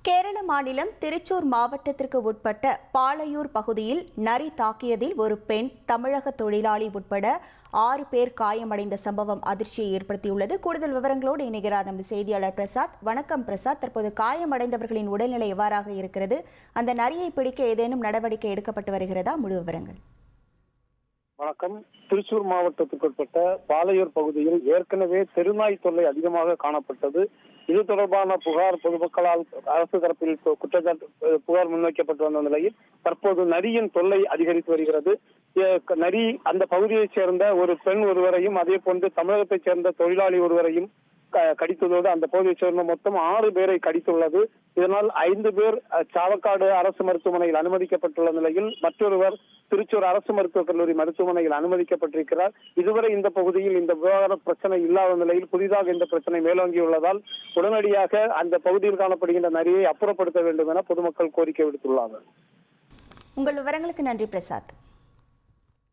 கேரள மாநிலம் திருச்சூர் மாவட்டத்திற்கு உட்பட்ட பாளையூர் பகுதியில் நரி தாக்கியதில் ஒரு பெண், தமிழக தொழிலாளி உட்பட 6 பேர் காயமடைந்த சம்பவம் அதிர்ச்சியை ஏற்படுத்தியுள்ளது. கூடுதல் விவரங்களோடு இணைகிறார் நமது செய்தியாளர் பிரசாத். வணக்கம் பிரசாத். தற்போது காயமடைந்தவர்களின் உடல்நிலை எவ்வாறாக இருக்கிறது? அந்த நரியை பிடிக்க ஏதேனும் நடவடிக்கை எடுக்கப்பட்டு வருகிறதா? முழு விவரங்கள். வணக்கம். திருச்சூர் மாவட்டத்துக்கு உட்பட்ட பாளையூர் பகுதியில் ஏற்கனவே தெருநாய் தொல்லை அதிகமாக காணப்பட்டது. இது தொடர்பான புகார் பொதுமக்களால் அரசு தரப்பில் புகார் முன்வைக்கப்பட்டு வந்த நிலையில் தற்போது நரியின் தொல்லை அதிகரித்து வருகிறது. நரி அந்த பகுதியைச் சேர்ந்த ஒரு பெண் ஒருவரையும் அதே போன்று தமிழகத்தைச் சேர்ந்த தொழிலாளி ஒருவரையும் கடித்ததோடு அந்த பகுதியைச் சேர்ந்த மொத்தம் 6 பேரை கடித்துள்ளது. இதனால் 5 பேர் சாவக்காடு அரசு மருத்துவமனையில் அனுமதிக்கப்பட்டுள்ள நிலையில் மற்றொருவர் திருச்சூர் அரசு மருத்துவக் கல்லூரி மருத்துவமனையில் அனுமதிக்கப்பட்டிருக்கிறார். இதுவரை இந்த பகுதியில் இந்த விவகார பிரச்சனை இல்லாத நிலையில் புதிதாக இந்த பிரச்சனை மேலோங்கியுள்ளதால் உடனடியாக அந்த பகுதியில் காணப்படுகின்ற நரியை அப்புறப்படுத்த வேண்டும் என பொதுமக்கள் கோரிக்கை விடுத்துள்ளார்கள். உங்கள் விவரங்களுக்கு நன்றி பிரசாத்.